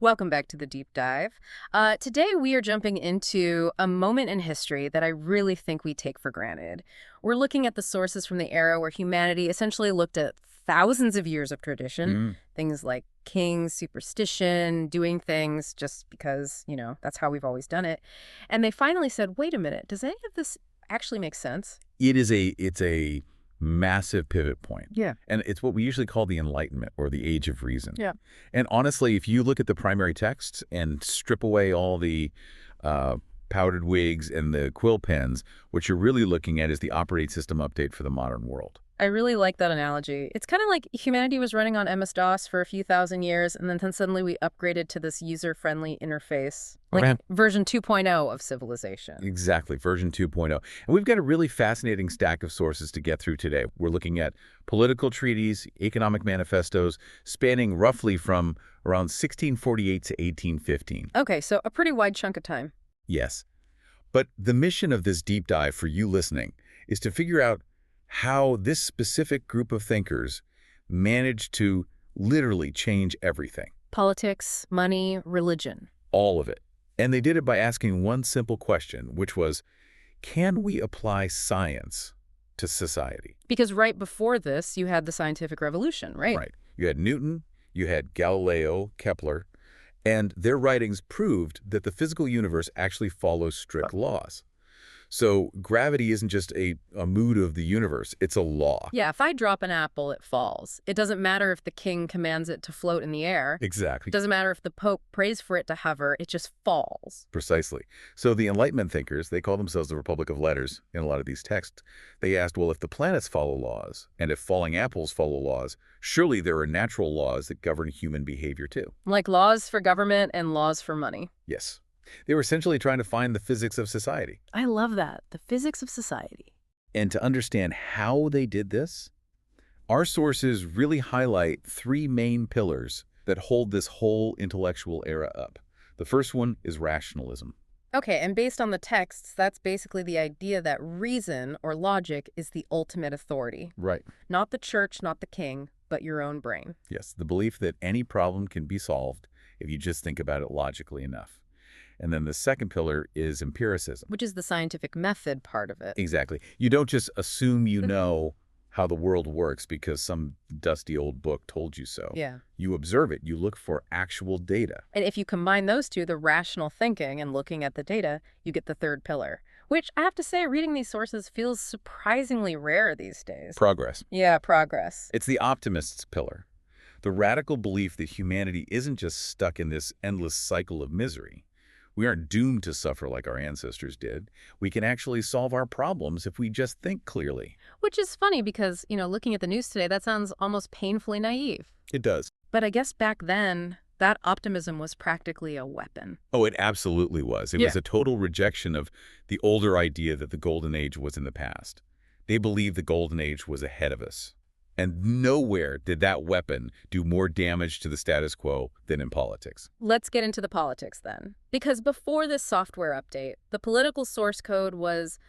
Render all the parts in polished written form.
Welcome back to the deep dive. Today we are jumping into a moment in history that I really think we take for granted. We're looking at the sources from the era where humanity essentially looked at thousands of years of tradition, Mm, things like kings, superstition, doing things just because, that's how we've always done it. And they finally said, wait a minute, does any of this actually make sense? it's a massive pivot point. Yeah. And it's what we usually call the Enlightenment or the Age of Reason. Yeah. And honestly, if you look at the primary texts and strip away all the powdered wigs and the quill pens, what you're really looking at is the operating system update for the modern world. I really like that analogy. It's kind of like humanity was running on MS-DOS for a few thousand years, and then suddenly we upgraded to this user-friendly interface, like Man. version 2.0 of civilization. Exactly, version 2.0. And we've got a really fascinating stack of sources to get through today. We're looking at political treaties, economic manifestos, spanning roughly from around 1648 to 1815. Okay, so a pretty wide chunk of time. Yes. But the mission of this deep dive for you listening is to figure out how this specific group of thinkers managed to literally change everything, Politics, money, religion. all of it. And they did it by asking one simple question, which was, can we apply science to society? Because right before this, you had the scientific revolution, right? Right. You had Newton, you had Galileo, Kepler, and their writings proved that the physical universe actually follows strict laws. So gravity isn't just a mood of the universe, it's a law. Yeah, if I drop an apple, it falls. It doesn't matter if the king commands it to float in the air. Exactly. It doesn't matter if the Pope prays for it to hover. It just falls. Precisely. So the Enlightenment thinkers, they call themselves the Republic of Letters in a lot of these texts. They asked, well, if the planets follow laws, and if falling apples follow laws, surely there are natural laws that govern human behavior too. Like laws for government and laws for money. Yes. They were essentially trying to find the physics of society. I love that. The physics of society. And to understand how they did this, our sources really highlight three main pillars that hold this whole intellectual era up. The first one is rationalism. Okay, and based on the texts, that's basically the idea that reason or logic is the ultimate authority. Right. Not the church, not the king, but your own brain. Yes, the belief that any problem can be solved if you just think about it logically enough. And then the second pillar is empiricism. Which is the scientific method part of it. Exactly. You don't just assume you know how the world works because some dusty old book told you so. Yeah. You observe it. You look for actual data. And if you combine those two, the rational thinking and looking at the data, you get the third pillar. Which, I have to say, reading these sources feels surprisingly rare these days. Progress. Yeah, progress. It's the optimist's pillar. The radical belief that humanity isn't just stuck in this endless cycle of misery. We aren't doomed to suffer like our ancestors did. We can actually solve our problems if we just think clearly. Which is funny because, looking at the news today, that sounds almost painfully naive. It does. But I guess back then, that optimism was practically a weapon. Oh, it absolutely was. It Yeah. was a total rejection of the older idea that the Golden Age was in the past. They believed the Golden Age was ahead of us. And nowhere did that weapon do more damage to the status quo than in politics. Let's get into the politics then. Because before this software update, the political source code was,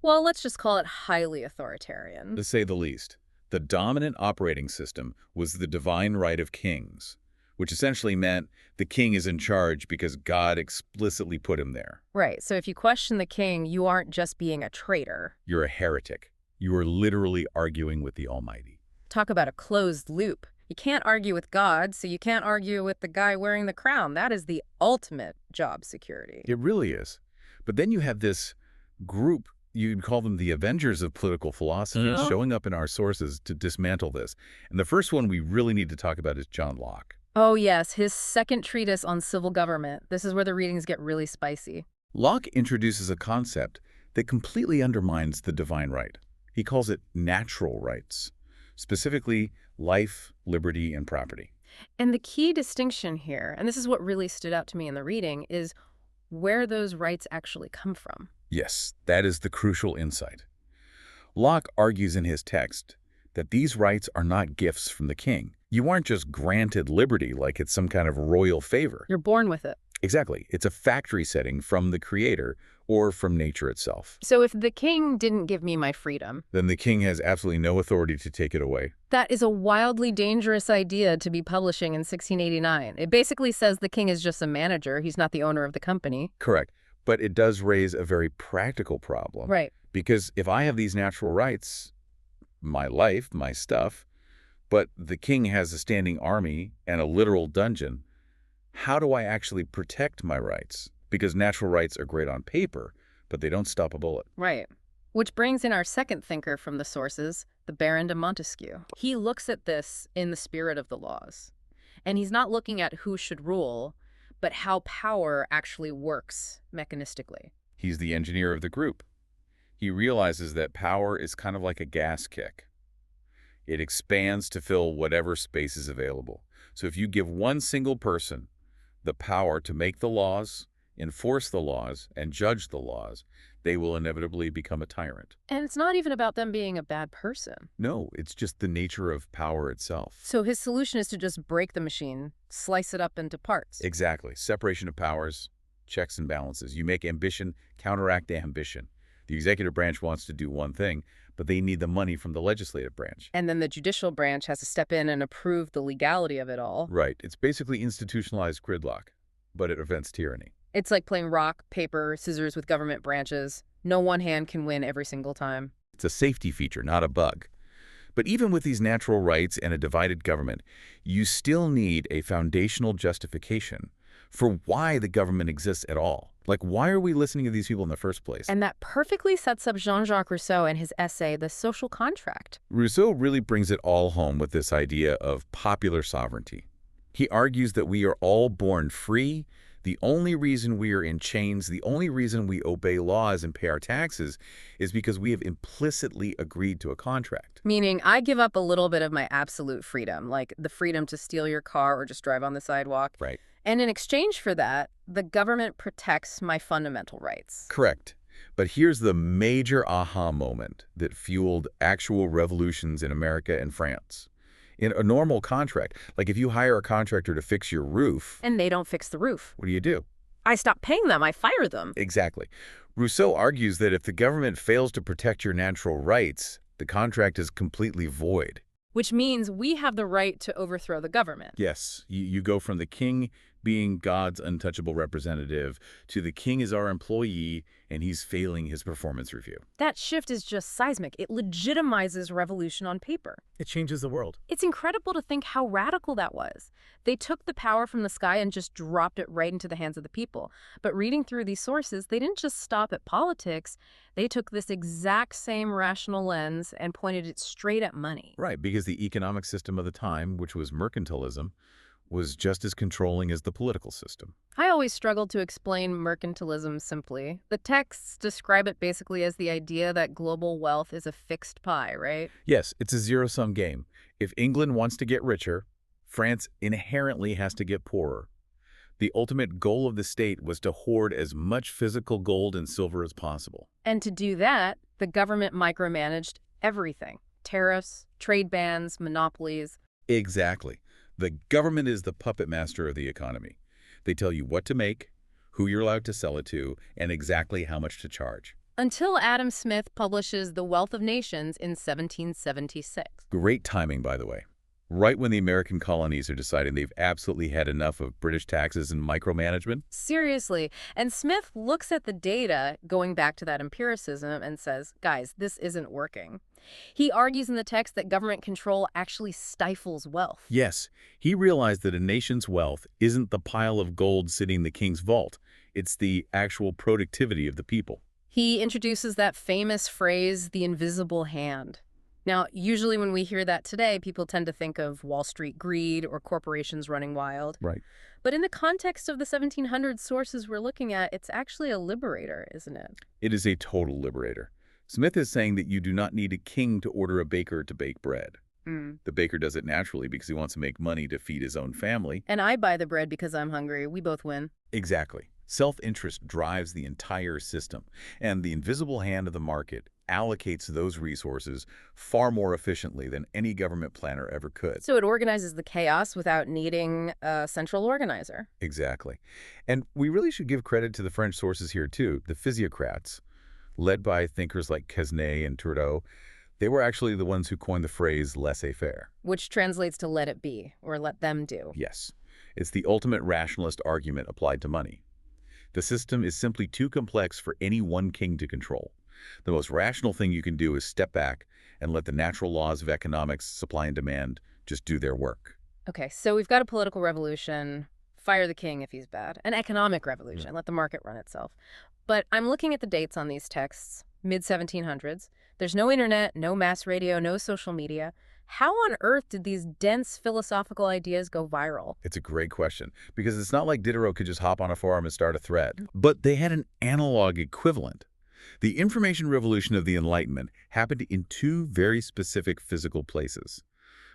well, let's just call it highly authoritarian. To say the least, the dominant operating system was the divine right of kings, which essentially meant the king is in charge because God explicitly put him there. Right, so if you question the king, you aren't just being a traitor. You're a heretic. You are literally arguing with the Almighty. Talk about a closed loop. You can't argue with God, so you can't argue with the guy wearing the crown. That is the ultimate job security. It really is. But then you have this group, you'd call them the Avengers of political philosophy, Yeah. showing up in our sources to dismantle this. And the first one we really need to talk about is John Locke. Oh yes, his second treatise on civil government. This is where the readings get really spicy. Locke introduces a concept that completely undermines the divine right. He calls it natural rights, specifically life, liberty, and property. And the key distinction here, and this is what really stood out to me in the reading, is where those rights actually come from. Yes, that is the crucial insight. Locke argues in his text that these rights are not gifts from the king. You aren't just granted liberty like it's some kind of royal favor. You're born with it. Exactly. It's a factory setting from the creator or from nature itself. So if the king didn't give me my freedom, Then the king has absolutely no authority to take it away. that is a wildly dangerous idea to be publishing in 1689. It basically says the king is just a manager. He's not the owner of the company. Correct. But it does raise a very practical problem. Right. Because if I have these natural rights, my life, my stuff, but the king has a standing army and a literal dungeon, how do I actually protect my rights? Because natural rights are great on paper, but they don't stop a bullet. Right. Which brings in our second thinker from the sources, the Baron de Montesquieu. He looks at this in the spirit of the laws. And he's not looking at who should rule, but how power actually works mechanistically. He's the engineer of the group. He realizes that power is kind of like a gas kick. It expands to fill whatever space is available. So if you give one single person the power to make the laws, enforce the laws, and judge the laws, they will inevitably become a tyrant. And it's not even about them being a bad person. No, it's just the nature of power itself. So his solution is to just break the machine, slice it up into parts. Exactly. Separation of powers, checks and balances. You make ambition counteract ambition. The executive branch wants to do one thing, but they need the money from the legislative branch. And then the judicial branch has to step in and approve the legality of it all. Right. It's basically institutionalized gridlock, but it prevents tyranny. It's like playing rock, paper, scissors with government branches. No one hand can win every single time. It's a safety feature, not a bug. But even with these natural rights and a divided government, you still need a foundational justification for why the government exists at all. Like, why are we listening to these people in the first place? And that perfectly sets up Jean-Jacques Rousseau and his essay, The Social Contract. Rousseau really brings it all home with this idea of popular sovereignty. He argues that we are all born free. The only reason we are in chains, the only reason we obey laws and pay our taxes is because we have implicitly agreed to a contract. Meaning, I give up a little bit of my absolute freedom, like the freedom to steal your car or just drive on the sidewalk. Right. And in exchange for that, the government protects my fundamental rights. Correct. But here's the major aha moment that fueled actual revolutions in America and France. In a normal contract, like if you hire a contractor to fix your roof, And they don't fix the roof. what do? I stop paying them. I fire them. Exactly. Rousseau argues that if the government fails to protect your natural rights, the contract is completely void. Which means we have the right to overthrow the government. Yes, you go from the king being God's untouchable representative to the king is our employee and he's failing his performance review. That shift is just seismic. It legitimizes revolution on paper. It changes the world. It's incredible to think how radical that was. They took the power from the sky and just dropped it right into the hands of the people. But reading through these sources, they didn't just stop at politics. They took this exact same rational lens and pointed it straight at money. Right, because the economic system of the time, which was mercantilism, was just as controlling as the political system. I always struggled to explain mercantilism simply. The texts describe it basically as the idea that global wealth is a fixed pie, right? Yes, it's a zero-sum game. If England wants to get richer, France inherently has to get poorer. The ultimate goal of the state was to hoard as much physical gold and silver as possible. And to do that, the government micromanaged everything. Tariffs, trade bans, monopolies. Exactly. The government is the puppet master of the economy. They tell you what to make, who you're allowed to sell it to, and exactly how much to charge. Until Adam Smith publishes The Wealth of Nations in 1776. Great timing, by the way. Right when the American colonies are deciding they've absolutely had enough of British taxes and micromanagement. Seriously. And Smith looks at the data, going back to that empiricism, and says, guys, this isn't working. He argues in the text that government control actually stifles wealth. Yes, he realized that a nation's wealth isn't the pile of gold sitting in the king's vault. It's the actual productivity of the people. He introduces that famous phrase, the invisible hand. Now, usually when we hear that today, people tend to think of Wall Street greed or corporations running wild. Right. But in the context of the 1700s sources we're looking at, it's actually a liberator, isn't it? It is a total liberator. Smith is saying that you do not need a king to order a baker to bake bread. The baker does it naturally because he wants to make money to feed his own family. And I buy the bread because I'm hungry. We both win. Exactly. Self-interest drives the entire system, and the invisible hand of the market allocates those resources far more efficiently than any government planner ever could. So it organizes the chaos without needing a central organizer. Exactly. And we really should give credit to the French sources here, too. The physiocrats, led by thinkers like Quesnay and Trudeau, they were actually the ones who coined the phrase laissez-faire. Which translates to let it be, or let them do. Yes, it's the ultimate rationalist argument applied to money. The system is simply too complex for any one king to control. The most rational thing you can do is step back and let the natural laws of economics, supply and demand, just do their work. Okay, so we've got a political revolution, fire the king if he's bad. An economic revolution, let the market run itself. But I'm looking at the dates on these texts, mid-1700s. There's no internet, no mass radio, no social media. How on earth did these dense philosophical ideas go viral? It's a great question, because it's not like Diderot could just hop on a forum and start a thread. But they had an analog equivalent. The information revolution of the Enlightenment happened in two very specific physical places: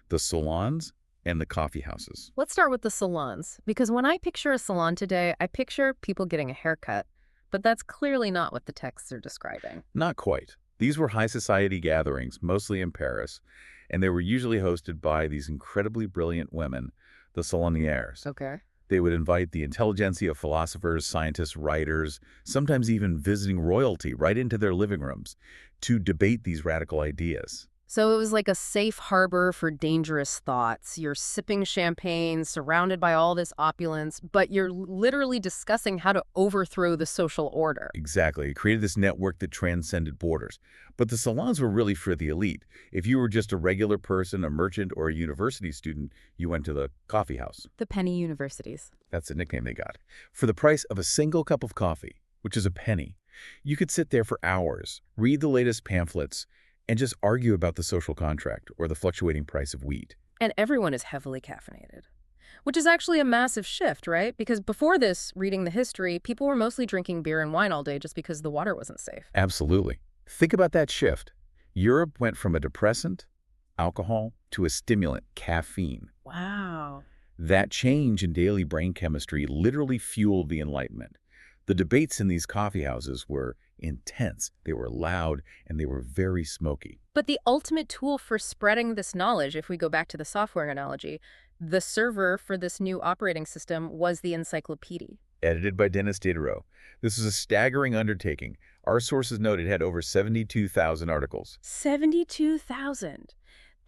the salons and the coffee houses. Let's start with the salons, because when I picture a salon today, I picture people getting a haircut. But that's clearly not what the texts are describing. Not quite. These were high society gatherings, mostly in Paris, and they were usually hosted by these incredibly brilliant women, the salonières. Okay. They would invite the intelligentsia of philosophers, scientists, writers, sometimes even visiting royalty right into their living rooms to debate these radical ideas. So it was like a safe harbor for dangerous thoughts. You're sipping champagne, surrounded by all this opulence, but you're literally discussing how to overthrow the social order. Exactly. It created this network that transcended borders. But the salons were really for the elite. If you were just a regular person, a merchant, or a university student, you went to the coffee house. The penny universities. That's the nickname they got. For the price of a single cup of coffee, which is a penny, you could sit there for hours, read the latest pamphlets, and just argue about the social contract or the fluctuating price of wheat. And everyone is heavily caffeinated. Which is actually a massive shift, right? Because before this, reading the history, people were mostly drinking beer and wine all day just because the water wasn't safe. Absolutely. Think about that shift. Europe went from a depressant, alcohol, to a stimulant, caffeine. Wow. That change in daily brain chemistry literally fueled the Enlightenment. The debates in these coffee houses were intense, they were loud, and they were very smoky. But the ultimate tool for spreading this knowledge, if we go back to the software analogy, the server for this new operating system was the encyclopedia. Edited by Denis Diderot. This is a staggering undertaking. Our sources note it had over 72,000 articles. 72,000.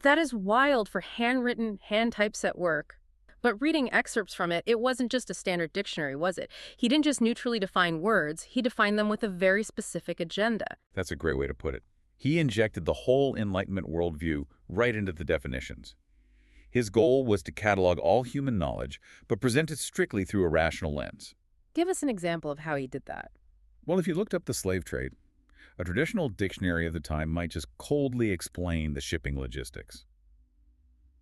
That is wild for handwritten, hand-typeset work. But reading excerpts from it, it wasn't just a standard dictionary, was it? He didn't just neutrally define words, he defined them with a very specific agenda. That's a great way to put it. He injected the whole Enlightenment worldview right into the definitions. His goal was to catalog all human knowledge, but present it strictly through a rational lens. Give us an example of how he did that. Well, if you looked up the slave trade, a traditional dictionary of the time might just coldly explain the shipping logistics.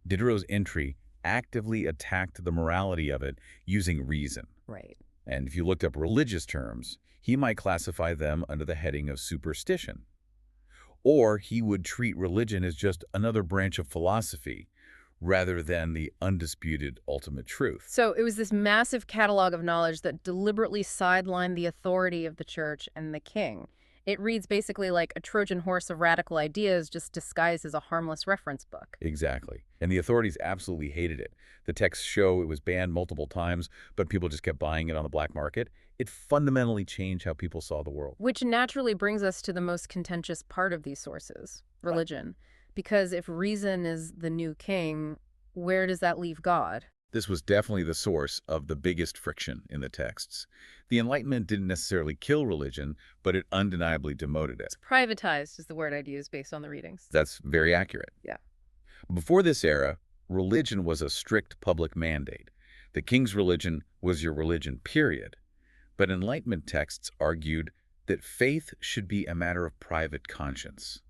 Diderot's entry actively attacked the morality of it using reason. Right. And if you looked up religious terms, he might classify them under the heading of superstition. Or he would treat religion as just another branch of philosophy rather than the undisputed ultimate truth. So it was this massive catalog of knowledge that deliberately sidelined the authority of the church and the king. It reads basically like a Trojan horse of radical ideas just disguised as a harmless reference book. Exactly. And the authorities absolutely hated it. The texts show it was banned multiple times, but people just kept buying it on the black market. It fundamentally changed how people saw the world. Which naturally brings us to the most contentious part of these sources, religion. Because if reason is the new king, where does that leave God? This was definitely the source of the biggest friction in the texts. The Enlightenment didn't necessarily kill religion, but it undeniably demoted it. Privatized is the word I'd use based on the readings. That's very accurate. Yeah. Before this era, religion was a strict public mandate. The king's religion was your religion, period. But Enlightenment texts argued that faith should be a matter of private conscience.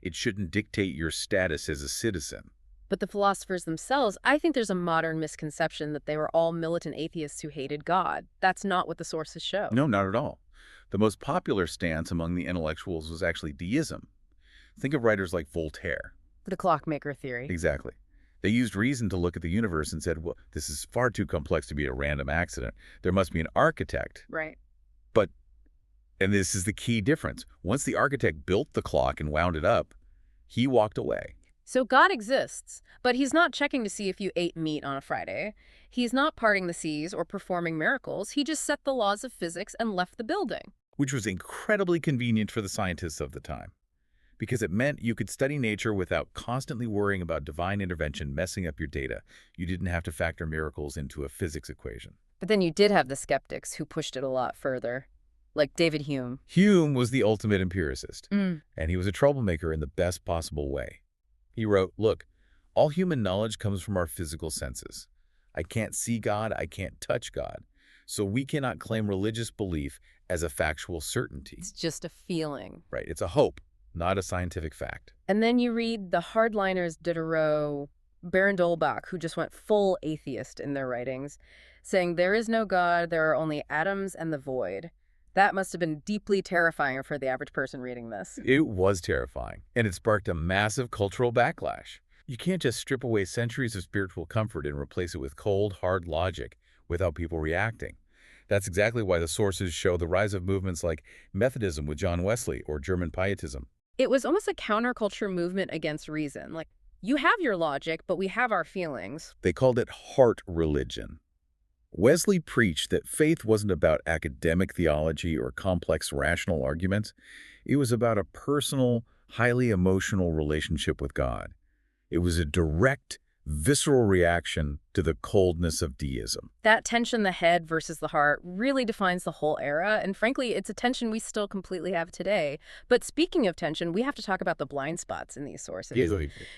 It shouldn't dictate your status as a citizen. But the philosophers themselves, I think there's a modern misconception that they were all militant atheists who hated God. That's not what the sources show. No, not at all. The most popular stance among the intellectuals was actually deism. Think of writers like Voltaire. The clockmaker theory. Exactly. They used reason to look at the universe and said, well, this is far too complex to be a random accident. There must be an architect. Right. But And this is the key difference. Once the architect built the clock and wound it up, he walked away. So God exists, but he's not checking to see if you ate meat on a Friday. He's not parting the seas or performing miracles. He just set the laws of physics and left the building. Which was incredibly convenient for the scientists of the time, because it meant you could study nature without constantly worrying about divine intervention messing up your data. You didn't have to factor miracles into a physics equation. But then you did have the skeptics who pushed it a lot further, like David Hume. Hume was the ultimate empiricist, Mm. and he was a troublemaker in the best possible way. He wrote, "Look, all human knowledge comes from our physical senses. I can't see God, I can't touch God, so we cannot claim religious belief as a factual certainty." It's just a feeling. Right, it's a hope, not a scientific fact. And then you read the hardliners Diderot, Baron d'Holbach, who just went full atheist in their writings, saying there is no God, there are only atoms and the void. That must have been deeply terrifying for the average person reading this. It was terrifying, and it sparked a massive cultural backlash. You can't just strip away centuries of spiritual comfort and replace it with cold, hard logic without people reacting. That's exactly why the sources show the rise of movements like Methodism with John Wesley or German Pietism. It was almost a counterculture movement against reason. Like, you have your logic, but we have our feelings. They called it heart religion. Wesley preached that faith wasn't about academic theology or complex rational arguments. It was about a personal, highly emotional relationship with God. It was a direct, visceral reaction to the coldness of deism. That tension, the head versus the heart, really defines the whole era. And frankly, it's a tension we still completely have today. But speaking of tension, we have to talk about the blind spots in these sources.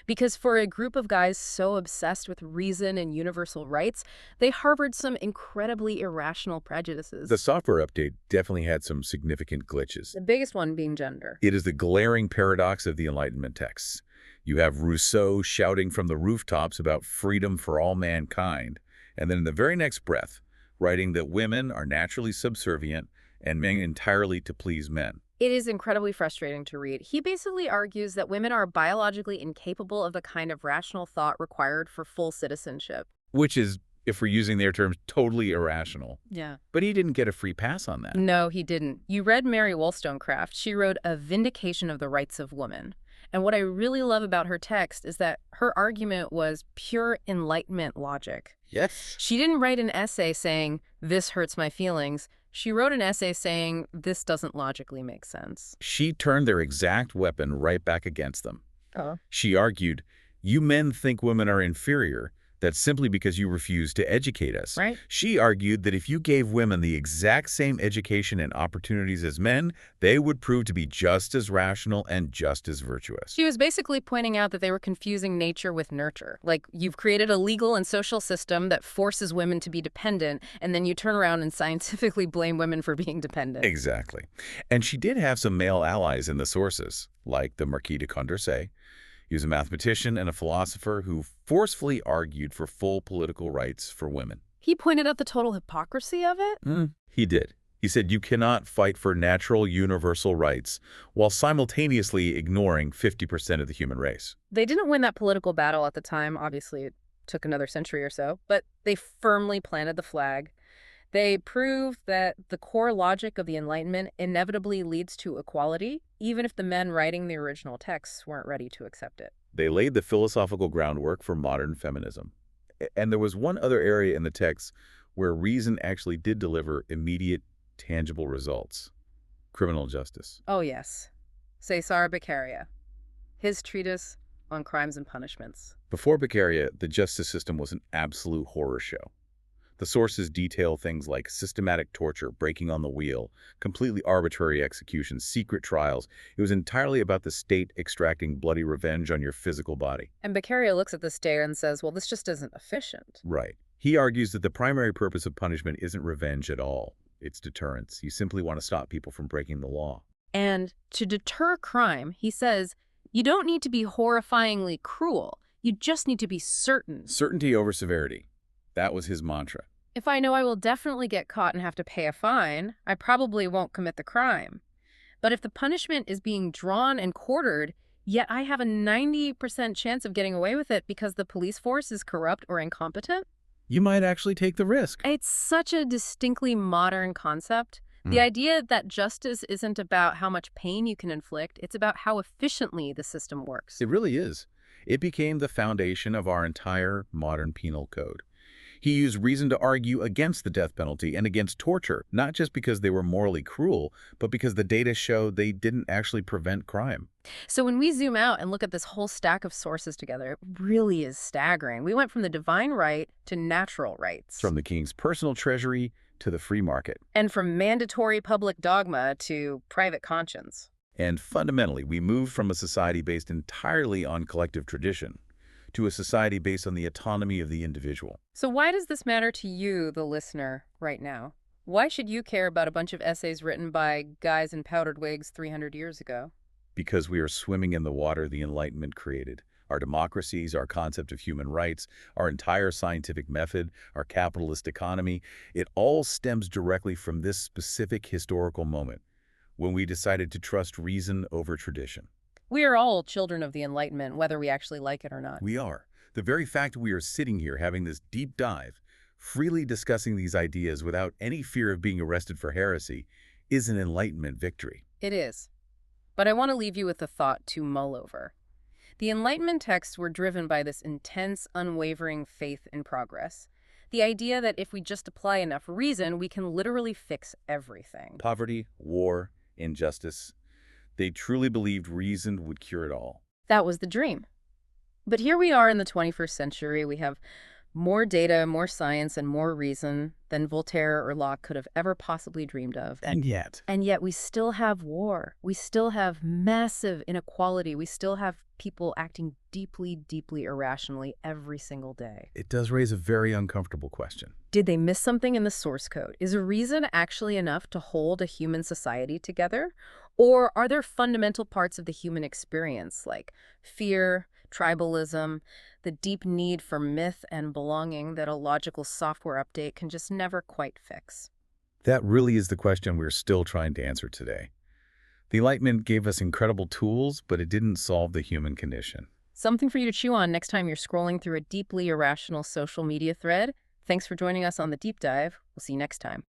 Because for a group of guys so obsessed with reason and universal rights, they harbored some incredibly irrational prejudices. The software update definitely had some significant glitches. The biggest one being gender. It is the glaring paradox of the Enlightenment texts. You have Rousseau shouting from the rooftops about freedom for all mankind, and then in the very next breath, writing that women are naturally subservient and men entirely to please men. It is incredibly frustrating to read. He basically argues that women are biologically incapable of the kind of rational thought required for full citizenship. Which is, if we're using their terms, totally irrational. Yeah. But he didn't get a free pass on that. No, he didn't. You read Mary Wollstonecraft. She wrote A Vindication of the Rights of Woman. And what I really love about her text is that her argument was pure Enlightenment logic. Yes. She didn't write an essay saying, this hurts my feelings. She wrote an essay saying, this doesn't logically make sense. She turned their exact weapon right back against them. Oh. She argued, you men think women are inferior. That's simply because you refuse to educate us. Right. She argued that if you gave women the exact same education and opportunities as men, they would prove to be just as rational and just as virtuous. She was basically pointing out that they were confusing nature with nurture. Like, you've created a legal and social system that forces women to be dependent, and then you turn around and scientifically blame women for being dependent. Exactly. And she did have some male allies in the sources, like the Marquis de Condorcet. He was a mathematician and a philosopher who forcefully argued for full political rights for women. He pointed out the total hypocrisy of it? He did. He said you cannot fight for natural universal rights while simultaneously ignoring 50% of the human race. They didn't win that political battle at the time. Obviously, it took another century or so. But they firmly planted the flag. They proved that the core logic of the Enlightenment inevitably leads to equality, even if the men writing the original texts weren't ready to accept it. They laid the philosophical groundwork for modern feminism. And there was one other area in the text where reason actually did deliver immediate, tangible results. Criminal justice. Oh, yes. Cesare Beccaria. His treatise on crimes and punishments. Before Beccaria, the justice system was an absolute horror show. The sources detail things like systematic torture, breaking on the wheel, completely arbitrary executions, secret trials. It was entirely about the state extracting bloody revenge on your physical body. And Beccaria looks at this data and says, well, this just isn't efficient. Right. He argues that the primary purpose of punishment isn't revenge at all. It's deterrence. You simply want to stop people from breaking the law. And to deter crime, he says, you don't need to be horrifyingly cruel. You just need to be certain. Certainty over severity. That was his mantra. If I know I will definitely get caught and have to pay a fine, I probably won't commit the crime. But if the punishment is being drawn and quartered, yet I have a 90% chance of getting away with it because the police force is corrupt or incompetent, You might actually take the risk. it's such a distinctly modern concept. The Mm. idea that justice isn't about how much pain you can inflict, it's about how efficiently the system works. It really is. It became the foundation of our entire modern penal code. He used reason to argue against the death penalty and against torture, not just because they were morally cruel, but because the data showed they didn't actually prevent crime. So when we zoom out and look at this whole stack of sources together, it really is staggering. We went from the divine right to natural rights, From the king's personal treasury to the free market. and from mandatory public dogma to private conscience. And fundamentally, we moved from a society based entirely on collective tradition to a society based on the autonomy of the individual. So why does this matter to you, the listener, right now? Why should you care about a bunch of essays written by guys in powdered wigs 300 years ago? Because we are swimming in the water the Enlightenment created. Our democracies, our concept of human rights, our entire scientific method, our capitalist economy, it all stems directly from this specific historical moment when we decided to trust reason over tradition. We are all children of the Enlightenment, whether we actually like it or not. We are. The very fact we are sitting here having this deep dive, freely discussing these ideas without any fear of being arrested for heresy, is an Enlightenment victory. It is. But I want to leave you with a thought to mull over. The Enlightenment texts were driven by this intense, unwavering faith in progress. The idea that if we just apply enough reason, we can literally fix everything. Poverty, war, injustice, they truly believed reason would cure it all. That was the dream. But here we are in the 21st century. We have more data, more science, and more reason than Voltaire or Locke could have ever possibly dreamed of. And yet we still have war. We still have massive inequality. We still have people acting deeply, deeply irrationally every single day. It does raise a very uncomfortable question. Did they miss something in the source code? Is reason actually enough to hold a human society together? Or are there fundamental parts of the human experience, like fear, tribalism, the deep need for myth and belonging that a logical software update can just never quite fix? That really is the question we're still trying to answer today. The Enlightenment gave us incredible tools, but it didn't solve the human condition. Something for you to chew on next time you're scrolling through a deeply irrational social media thread. Thanks for joining us on the deep dive. We'll see you next time.